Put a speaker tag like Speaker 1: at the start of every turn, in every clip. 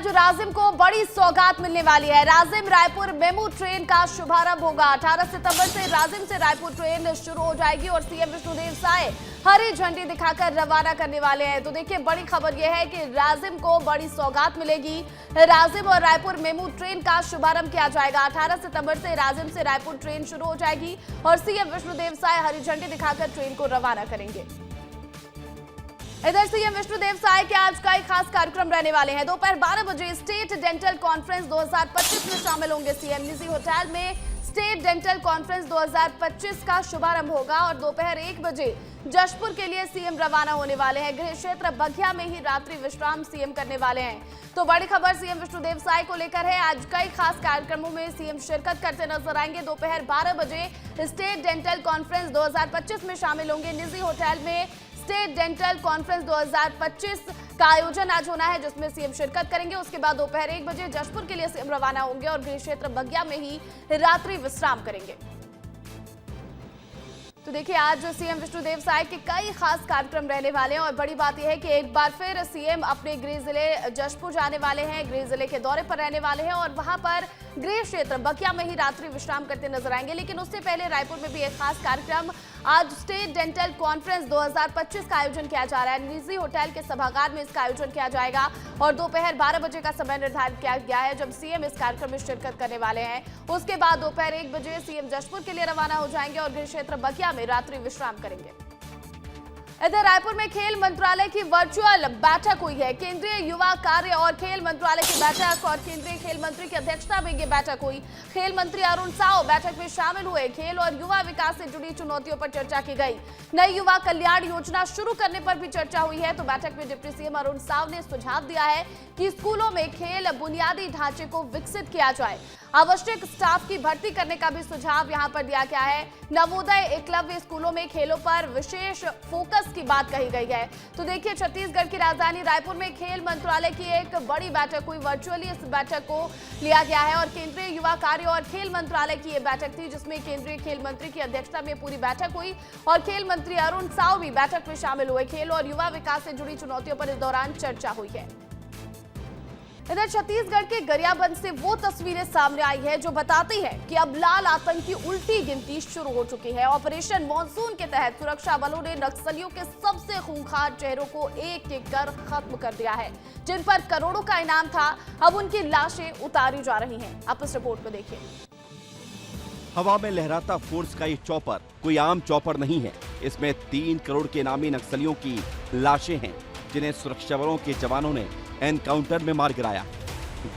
Speaker 1: आज राजिम को बड़ी सौगात मिलने वाली है। राजिम रायपुर मेमू ट्रेन का शुभारंभ होगा। 18 सितंबर से राजिम से रायपुर ट्रेन शुरू हो जाएगी और सीएम विष्णुदेव साय हरी झंडी दिखाकर रवाना करने वाले हैं। तो देखिए, बड़ी खबर यह है कि राजिम को बड़ी सौगात मिलेगी। राजिम और रायपुर मेमू ट्रेन का शुभारंभ किया जाएगा। 18 सितंबर से राजिम से रायपुर ट्रेन शुरू हो जाएगी और सीएम विष्णुदेव साय हरी झंडी दिखाकर ट्रेन को रवाना करेंगे। इधर सीएम विष्णुदेव साय के आज का एक खास कार्यक्रम रहने वाले हैं। दोपहर 12 बजे स्टेट डेंटल कॉन्फ्रेंस 2025 में शामिल होंगे सीएम। निजी होटल में स्टेट डेंटल कॉन्फ्रेंस 2025 का शुभारंभ होगा और दोपहर 1 बजे जशपुर के लिए सीएम रवाना होने वाले हैं। गृह क्षेत्र बघिया में ही रात्रि विश्राम सीएम करने वाले हैं। तो बड़ी खबर सीएम विष्णुदेव साय को लेकर है। आज कई खास कार्यक्रमों में सीएम शिरकत करते नजर आएंगे। दोपहर 12 बजे स्टेट डेंटल कॉन्फ्रेंस 2025 में शामिल होंगे। निजी होटल में स्टेट डेंटल कॉन्फ्रेंस 2025 का आयोजन आज होना है, जिसमें सीएम शिरकत करेंगे। उसके बाद दोपहर 1 बजे जशपुर के लिए सीएम रवाना होंगे और गृह क्षेत्र बगिया में ही रात्रि विश्राम करेंगे। तो देखिए, आज सीएम विष्णुदेव साय के कई खास कार्यक्रम रहने वाले हैं और बड़ी बात यह है कि एक बार फिर सीएम अपने गृह जिले जशपुर जाने वाले हैं। गृह जिले के दौरे पर रहने वाले हैं और वहां पर गृह क्षेत्र बगिया में ही रात्रि विश्राम करते नजर आएंगे। लेकिन उससे पहले रायपुर में भी एक खास कार्यक्रम, आज स्टेट डेंटल कॉन्फ्रेंस 2025 का आयोजन किया जा रहा है। निजी होटल के सभागार में इसका आयोजन किया जाएगा और दोपहर 12 बजे का समय निर्धारित किया गया है जब सीएम इस कार्यक्रम में शिरकत करने वाले हैं। उसके बाद दोपहर 1 बजे सीएम जशपुर के लिए रवाना हो जाएंगे और गृह क्षेत्र बगिया में रात्रि विश्राम करेंगे। इधर रायपुर में खेल मंत्रालय की वर्चुअल बैठक हुई है। केंद्रीय युवा कार्य और खेल मंत्रालय की बैठक और केंद्रीय खेल मंत्री की अध्यक्षता में यह बैठक हुई। खेल मंत्री अरुण साव बैठक में शामिल हुए। खेल और युवा विकास से जुड़ी चुनौतियों पर चर्चा की गई। नई युवा कल्याण योजना शुरू करने पर भी चर्चा हुई है। तो बैठक में डिप्टी सीएम अरुण साव ने सुझाव दिया है कि स्कूलों में खेल बुनियादी ढांचे को विकसित किया जाए। आवश्यक स्टाफ की भर्ती करने का भी सुझाव यहां पर दिया गया है। नवोदय एकलव्य स्कूलों में खेलों पर विशेष फोकस की बात कही गई है। तो देखिए, छत्तीसगढ़ की राजधानी रायपुर में खेल मंत्रालय की एक बड़ी बैठक हुई। वर्चुअली इस बैठक को लिया गया है और केंद्रीय युवा कार्य और खेल मंत्रालय की यह बैठक थी, जिसमें केंद्रीय खेल मंत्री की अध्यक्षता में पूरी बैठक हुई और खेल मंत्री अरुण साव भी बैठक में शामिल हुए। खेल और युवा विकास से जुड़ी चुनौतियों पर इस दौरान चर्चा हुई है। इधर छत्तीसगढ़ के गरियाबंद से वो तस्वीरें सामने आई है जो बताती है कि अब लाल आतंक की उल्टी गिनती शुरू हो चुकी है। ऑपरेशन मॉनसून के तहत सुरक्षा बलों ने नक्सलियों के सबसे खूंखार चेहरों को एक एक कर खत्म कर दिया है। जिन पर करोड़ों का इनाम था, अब उनकी लाशें उतारी जा रही हैं। आप इस रिपोर्ट में देखिए।
Speaker 2: हवा में लहराता फोर्स का ये चॉपर कोई आम चॉपर नहीं है। इसमें 3 करोड़ के इनामी नक्सलियों की लाशें हैं, जिन्हें सुरक्षा बलों के जवानों ने एनकाउंटर में मार गिराया।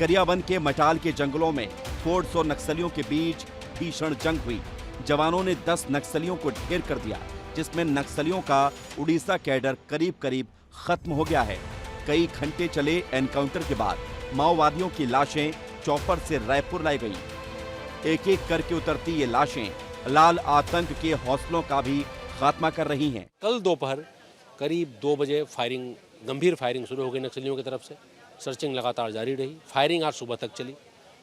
Speaker 2: गरियाबंद के मटाल के जंगलों में फोर्स और नक्सलियों के बीच भीषण जंग हुई। जवानों ने 10 नक्सलियों को ढेर कर दिया, जिसमें नक्सलियों का उड़ीसा कैडर करीब करीब खत्म हो गया है। कई घंटे चले एनकाउंटर के बाद माओवादियों की लाशें चॉपर से रायपुर लाई गई। एक एक करके उतरती ये लाशें लाल आतंक के हौसलों का भी खात्मा कर रही हैं।
Speaker 3: कल दोपहर करीब 2 बजे गंभीर फायरिंग शुरू हो गई नक्सलियों की तरफ से। सर्चिंग लगातार जारी रही। फायरिंग आज सुबह तक चली।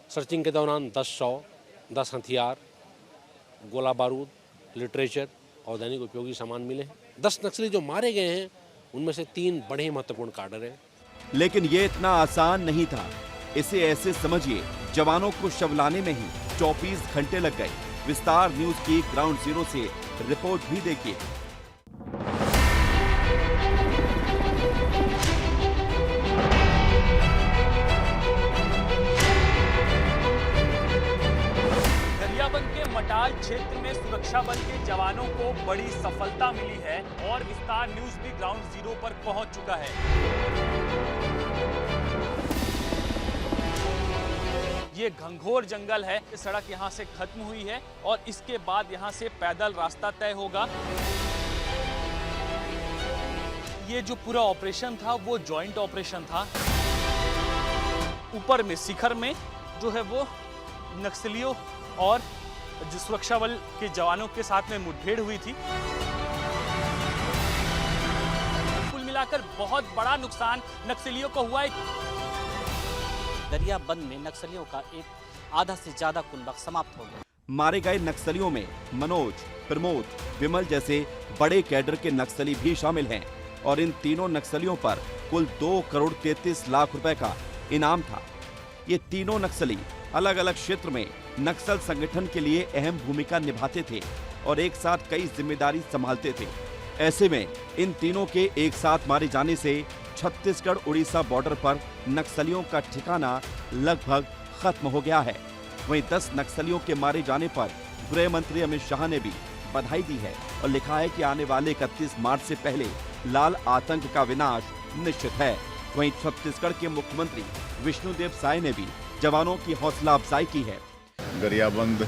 Speaker 3: सर्चिंग के दौरान 10 हथियार, गोला बारूद, लिटरेचर और दैनिक उपयोगी सामान मिले हैं। 10 नक्सली जो मारे गए हैं, उनमें से 3 बड़े महत्वपूर्ण कार्डर हैं।
Speaker 2: लेकिन ये इतना आसान नहीं था। इसे ऐसे समझिए, जवानों को शव लाने में ही 24 घंटे लग गए। विस्तार न्यूज की ग्राउंड जीरो से रिपोर्ट भी देखिए।
Speaker 4: मटाल क्षेत्र में सुरक्षा बल के जवानों को बड़ी सफलता मिली है और विस्तार न्यूज भी ग्राउंड जीरो पर पहुंच चुका है। ये घंघोर जंगल है। सड़क यहां से खत्म हुई है और इसके बाद यहां से पैदल रास्ता तय होगा। ये जो पूरा ऑपरेशन था वो जॉइंट ऑपरेशन था। ऊपर में शिखर में जो है वो नक्सलियों और जो सुरक्षा बल के जवानों के साथ में मुठभेड़ हुई थी। कुल मिलाकर बहुत बड़ा नुकसान नक्सलियों को हुआ है।
Speaker 5: गरियाबंद में नक्सलियों का एक आधा से ज्यादा कुनबा समाप्त हो गया।
Speaker 2: मारे गए नक्सलियों में मनोज, प्रमोद, विमल जैसे बड़े कैडर के नक्सली भी शामिल हैं और इन तीनों नक्सलियों पर कुल 2 करोड़ 33 लाख रुपए का इनाम था। ये तीनों नक्सली अलग अलग क्षेत्र में नक्सल संगठन के लिए अहम भूमिका निभाते थे और एक साथ कई जिम्मेदारी संभालते थे। ऐसे में इन तीनों के एक साथ मारे जाने से छत्तीसगढ़ उड़ीसा बॉर्डर पर नक्सलियों का ठिकाना लगभग खत्म हो गया है। वहीं 10 नक्सलियों के मारे जाने पर गृह मंत्री अमित शाह ने भी बधाई दी है और लिखा है कि आने वाले 31 मार्च से पहले लाल आतंक का विनाश निश्चित है। वहीं छत्तीसगढ़ के मुख्यमंत्री विष्णुदेव साय ने भी जवानों की हौसला अफजाई की है।
Speaker 6: गरियाबंद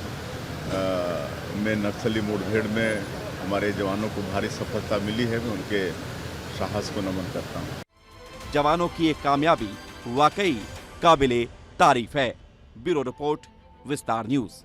Speaker 6: में नक्सली मुठभेड़ में हमारे जवानों को भारी सफलता मिली है। मैं उनके साहस को नमन करता हूँ।
Speaker 2: जवानों की एक कामयाबी वाकई काबिले तारीफ है। ब्यूरो रिपोर्ट, विस्तार न्यूज।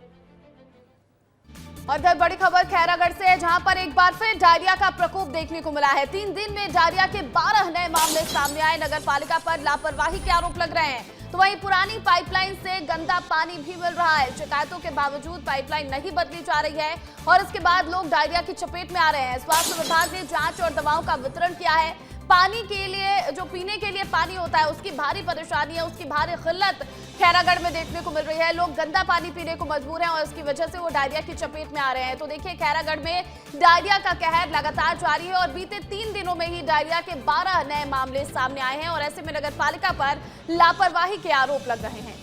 Speaker 1: और इधर बड़ी खबर खैरागढ़ से है, जहां पर एक बार फिर डायरिया का प्रकोप देखने को मिला है। 3 दिन में डायरिया के 12 नए मामले सामने आए। नगर पालिका पर लापरवाही के आरोप लग रहे हैं। तो वहीं पुरानी पाइपलाइन से गंदा पानी भी मिल रहा है। शिकायतों के बावजूद पाइपलाइन नहीं बदली जा रही है और इसके बाद लोग डायरिया की चपेट में आ रहे हैं। स्वास्थ्य विभाग ने जांच और दवाओं का वितरण किया है। पानी के लिए, जो पीने के लिए पानी होता है, उसकी भारी परेशानी है, उसकी भारी किल्लत खैरागढ़ में देखने को मिल रही है। लोग गंदा पानी पीने को मजबूर हैं और इसकी वजह से वो डायरिया की चपेट में आ रहे हैं। तो देखिए, खैरागढ़ में डायरिया का कहर लगातार जारी है और बीते 3 दिनों में ही डायरिया के 12 नए मामले सामने आए हैं और ऐसे में नगर पालिका पर लापरवाही के आरोप लग रहे हैं।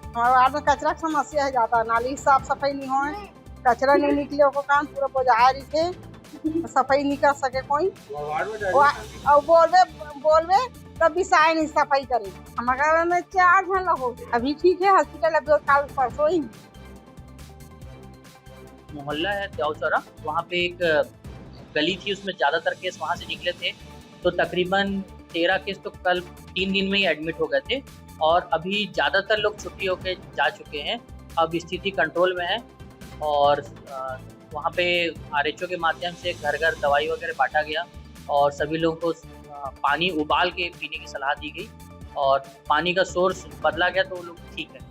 Speaker 7: हमारे वार्ड में कचरा की समस्या है ज्यादा। नाली साफ सफाई नहीं हो, कचरा नहीं निकले, को काम पूरा बोझारी थे, सफाई नहीं कर सके कोई। और बोलवे तब भी साय नहीं सफाई करे। हमारे में 4 जन हो। अभी ठीक है, हॉस्पिटल अभी कल परसों ही।
Speaker 8: मोहल्ला है देवचौरा, वहाँ पे एक गली थी, उसमें ज्यादातर केस वहाँ से निकले थे। तो तकरीबन 13 केस तो कल 3 दिन में ही एडमिट हो गए थे और अभी ज्यादातर लोग छुट्टी होके जा चुके हैं। अब स्थिति कंट्रोल में है और वहाँ पे आरएचओ के माध्यम से घर घर दवाई वगैरह बांटा गया और सभी लोगों को पानी उबाल के पीने की सलाह दी गई और पानी का सोर्स बदला गया तो वो लोग ठीक है।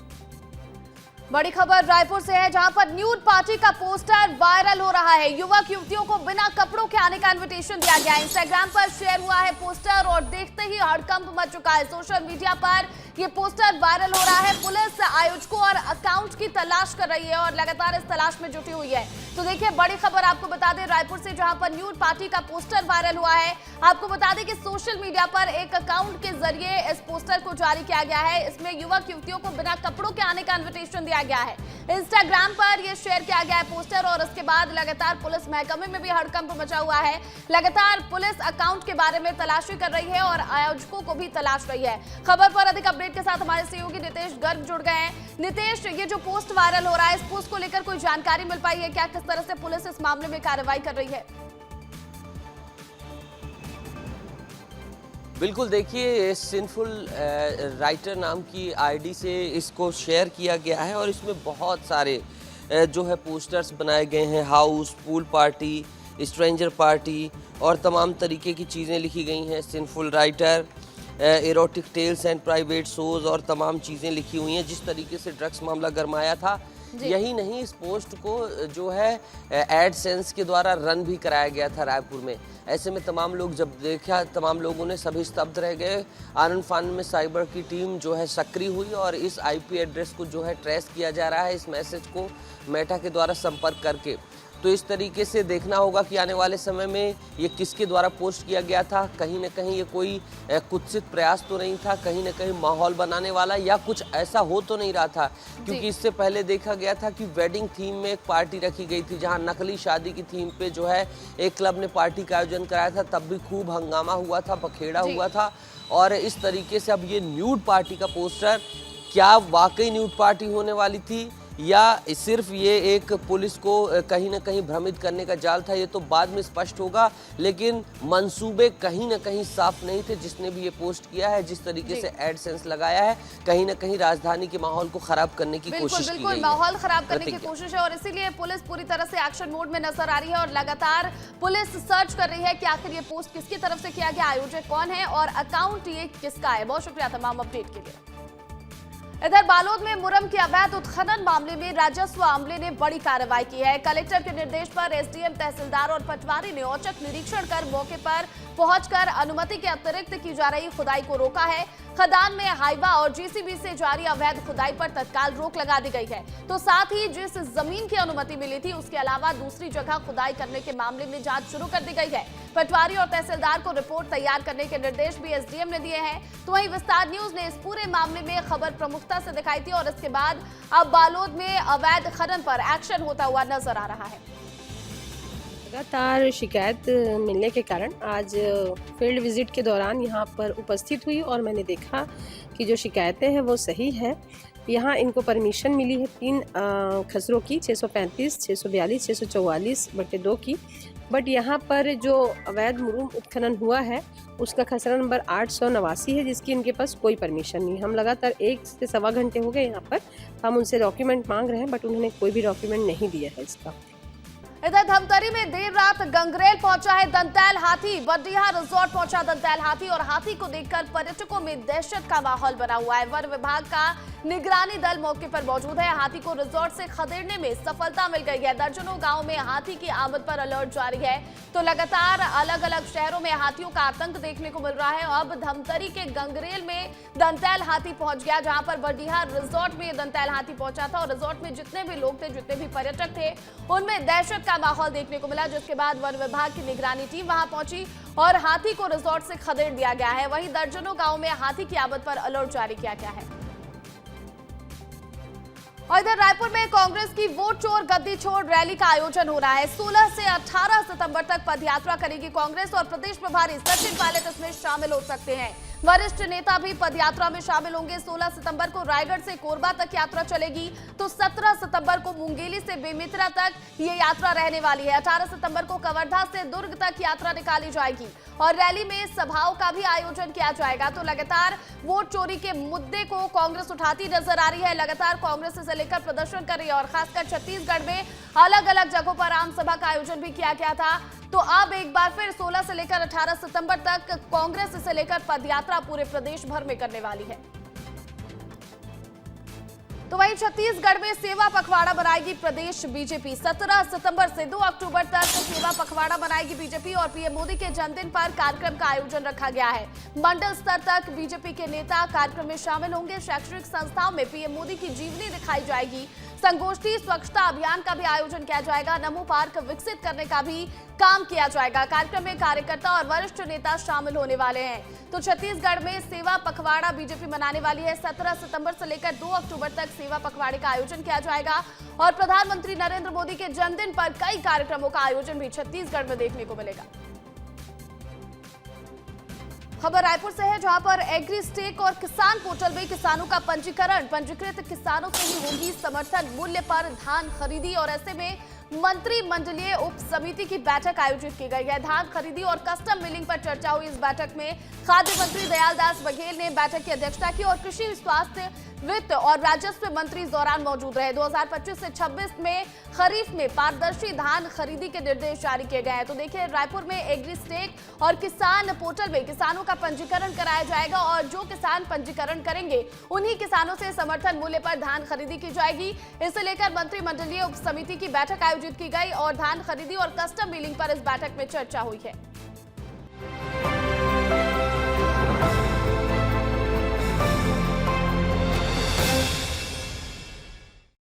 Speaker 1: बड़ी खबर रायपुर से है, जहां पर न्यूड पार्टी का पोस्टर वायरल हो रहा है। युवक युवतियों को बिना कपड़ों के आने का इनविटेशन दिया गया है। इंस्टाग्राम पर शेयर हुआ है पोस्टर और देखते ही हड़कंप मच चुका है। सोशल मीडिया पर ये पोस्टर वायरल हो रहा है। पुलिस आयोजकों और अकाउंट की तलाश कर रही है और लगातार इस तलाश में जुटी हुई है। तो देखिए, बड़ी खबर आपको बता दें रायपुर से, जहां पर न्यूड पार्टी का पोस्टर वायरल हुआ है। आपको बता दें कि सोशल मीडिया पर एक अकाउंट के जरिए इस पोस्टर को जारी किया गया है। इसमें युवक युवतियों को बिना कपड़ों के आने का इन्विटेशन दिया गया है। इंस्टाग्राम पर यह शेयर किया गया है पोस्टर और उसके बाद लगातार पुलिस महकमे में भी हड़कंप मचा हुआ है। लगातार पुलिस अकाउंट के बारे में तलाशी कर रही है और आयोजकों को भी तलाश रही है। खबर पर अधिक अपडेट के साथ हमारे सहयोगी नितेश गर्ग जुड़ गए हैं। नितेश, ये जो पोस्ट वायरल हो रहा है, इस पोस्ट को लेकर कोई जानकारी मिल पाई है क्या? किस तरह से पुलिस इस मामले में कार्रवाई कर रही है?
Speaker 9: बिल्कुल, देखिए, सिंफुल राइटर नाम की आईडी से इसको शेयर किया गया है और इसमें बहुत सारे जो है पोस्टर्स बनाए गए हैं। House, pool party, stranger party और तमाम तरीके की चीज़ें लिखी गई हैं। Sinful writer, erotic tales and private shows और तमाम चीज़ें लिखी हुई हैं। जिस तरीके से ड्रग्स मामला गरमाया था, यही नहीं, इस पोस्ट को जो है एडसेंस के द्वारा रन भी कराया गया था रायपुर में। ऐसे में तमाम लोग जब देखा, तमाम लोगों ने सभी स्तब्ध रह गए। आनंद फानन में साइबर की टीम जो है सक्रिय हुई और इस आईपी एड्रेस को जो है ट्रेस किया जा रहा है, इस मैसेज को मेटा के द्वारा संपर्क करके। तो इस तरीके से देखना होगा कि आने वाले समय में ये किसके द्वारा पोस्ट किया गया था। कहीं ना कहीं ये कोई कुत्सित प्रयास तो नहीं था, कहीं ना कहीं माहौल बनाने वाला या कुछ ऐसा हो तो नहीं रहा था, क्योंकि इससे पहले देखा गया था कि वेडिंग थीम में एक पार्टी रखी गई थी, जहां नकली शादी की थीम पे जो है एक क्लब ने पार्टी का आयोजन कराया था। तब भी खूब हंगामा हुआ था, बखेड़ा हुआ था। और इस तरीके से अब ये न्यूड पार्टी का पोस्टर, क्या वाकई न्यूड पार्टी होने वाली थी या सिर्फ ये एक पुलिस को कहीं ना कहीं भ्रमित करने का जाल था, ये तो बाद में स्पष्ट होगा। लेकिन मंसूबे कहीं ना कहीं साफ नहीं थे। जिसने भी ये पोस्ट किया है, जिस तरीके से एडसेंस लगाया है, कहीं ना कहीं राजधानी के माहौल को खराब करने की कोशिश की गई है।
Speaker 1: माहौल खराब करने की कोशिश है और इसीलिए पुलिस पूरी तरह से एक्शन मोड में नजर आ रही है और लगातार पुलिस सर्च कर रही है कि आखिर ये पोस्ट किसकी तरफ से किया गया, आयोजक कौन है और अकाउंट ये किसका है। बहुत शुक्रिया तमाम अपडेट के लिए। इधर बालोद में मुरम के अवैध उत्खनन मामले में राजस्व अमले ने बड़ी कार्रवाई की है। कलेक्टर के निर्देश पर एसडीएम, तहसीलदार और पटवारी ने औचक निरीक्षण कर मौके पर पहुंचकर अनुमति के अतिरिक्त की जा रही खुदाई को रोका है। खदान में हाइवा और जेसीबी से जारी अवैध खुदाई पर तत्काल रोक लगा दी गई है। तो साथ ही जिस जमीन की अनुमति मिली थी उसके अलावा दूसरी जगह खुदाई करने के मामले में जांच शुरू कर दी गई है। पटवारी और तहसीलदार को रिपोर्ट तैयार करने के निर्देश भी एसडीएम ने दिए हैं। तो वहीं विस्तार न्यूज ने इस पूरे मामले में खबर प्रमुखता से दिखाई थी और इसके बाद अब बालोद में अवैध खनन पर एक्शन होता हुआ नजर आ रहा है।
Speaker 10: लगातार शिकायत मिलने के कारण आज फील्ड विजिट के दौरान यहाँ पर उपस्थित हुई और मैंने देखा कि जो शिकायतें हैं वो सही है। यहाँ इनको परमिशन मिली है 3 खसरों की, 635, 642, 644/2 की। बट यहाँ पर जो अवैध मुरुम उत्खनन हुआ है उसका खसरा नंबर 889 है, जिसकी इनके पास कोई परमिशन नहीं। हम लगातार 1 से सवा घंटे हो गए यहाँ पर, हम उनसे डॉक्यूमेंट मांग रहे हैं बट उन्होंने कोई भी डॉक्यूमेंट नहीं दिया है इसका।
Speaker 1: इधर धमतरी में देर रात गंगरेल पहुंचा है दंतैल हाथी। बडिया रिजॉर्ट पहुंचा दंतैल हाथी और हाथी को देखकर पर्यटकों में दहशत का माहौल बना हुआ है। वन विभाग का निगरानी दल मौके पर मौजूद है। हाथी को रिजॉर्ट से खदेड़ने में सफलता मिल गई है। दर्जनों गांव में हाथी की आमद पर अलर्ट जारी है। तो लगातार अलग अलग शहरों में हाथियों का आतंक देखने को मिल रहा है। अब धमतरी के गंगरेल में दंतैल हाथी पहुंच गया, जहां पर बडिया रिजॉर्ट में दंतैल हाथी पहुंचा था और रिजॉर्ट में जितने भी लोग थे, जितने भी पर्यटक थे, उनमें दहशत का माहौल देखने को मिला। जिसके बाद वन विभाग की निगरानी टीम वहां पहुंची और हाथी को रिजॉर्ट से खदेड़ दिया गया है। वहीं दर्जनों गांव में हाथी की आमद पर अलर्ट जारी किया गया है। और इधर रायपुर में कांग्रेस की वोट चोर गद्दी छोड़ रैली का आयोजन हो रहा है। 16 से 18 सितंबर तक पदयात्रा करेगी कांग्रेस और प्रदेश प्रभारी सचिन पायलट इसमें शामिल हो सकते हैं। वरिष्ठ नेता भी पदयात्रा में शामिल होंगे। 16 सितंबर को रायगढ़ से कोरबा तक यात्रा चलेगी, तो 17 सितंबर को मुंगेली से बेमित्रा तक ये यात्रा रहने वाली है। 18 सितंबर को कवर्धा से दुर्ग तक यात्रा निकाली जाएगी और रैली में सभाओं का भी आयोजन किया जाएगा। तो लगातार वोट चोरी के मुद्दे को कांग्रेस उठाती नजर आ रही है। लगातार कांग्रेस इसे लेकर प्रदर्शन कर रही है और खासकर छत्तीसगढ़ में अलग अलग जगहों पर आम सभा का आयोजन भी किया गया था। तो अब एक बार फिर 16 से लेकर 18 सितंबर तक कांग्रेस इसे लेकर पदयात्रा पूरे प्रदेश भर में करने वाली है। तो वहीं छत्तीसगढ़ में सेवा पखवाड़ा बनाएगी प्रदेश बीजेपी। 17 सितंबर से 2 अक्टूबर तक सेवा पखवाड़ा बनाएगी बीजेपी और पीएम मोदी के जन्मदिन पर कार्यक्रम का आयोजन रखा गया है। मंडल स्तर तक बीजेपी के नेता कार्यक्रम में शामिल होंगे। शैक्षणिक संस्थाओं में पीएम मोदी की जीवनी दिखाई जाएगी। संगोष्ठी, स्वच्छता अभियान का भी आयोजन किया जाएगा। नमो पार्क विकसित करने का भी काम किया जाएगा। कार्यक्रम में कार्यकर्ता और वरिष्ठ नेता शामिल होने वाले हैं। तो छत्तीसगढ़ में सेवा पखवाड़ा बीजेपी मनाने वाली है। 17 सितंबर से लेकर 2 अक्टूबर तक सेवा पखवाड़े का आयोजन किया जाएगा और प्रधानमंत्री नरेंद्र मोदी के जन्मदिन पर कई कार्यक्रमों का आयोजन भी छत्तीसगढ़ में देखने को मिलेगा। खबर रायपुर से है, जहां पर एग्री स्टेक और किसान पोर्टल में किसानों का पंजीकरण। पंजीकृत किसानों से ही होगी समर्थन मूल्य पर धान खरीदी और ऐसे में मंत्रिमंडलीय उप समिति की बैठक आयोजित की गई है। धान खरीदी और कस्टम मिलिंग पर चर्चा हुई। इस बैठक में खाद्य मंत्री दयालदास बघेल ने बैठक की अध्यक्षता की और कृषि, स्वास्थ्य, वित्त और राजस्व मंत्री इस दौरान मौजूद रहे। 2025 से 26 में खरीफ में पारदर्शी धान खरीदी के निर्देश जारी किए गए हैं। तो देखिए, रायपुर में एग्री स्टेक और किसान पोर्टल में किसानों का पंजीकरण कराया जाएगा और जो किसान पंजीकरण करेंगे उन्हीं किसानों से समर्थन मूल्य पर धान खरीदी की जाएगी। इसे लेकर मंत्रिमंडलीय उप समिति की बैठक आयोजित की गई और धान खरीदी और कस्टम मिलिंग पर इस बैठक में चर्चा हुई है।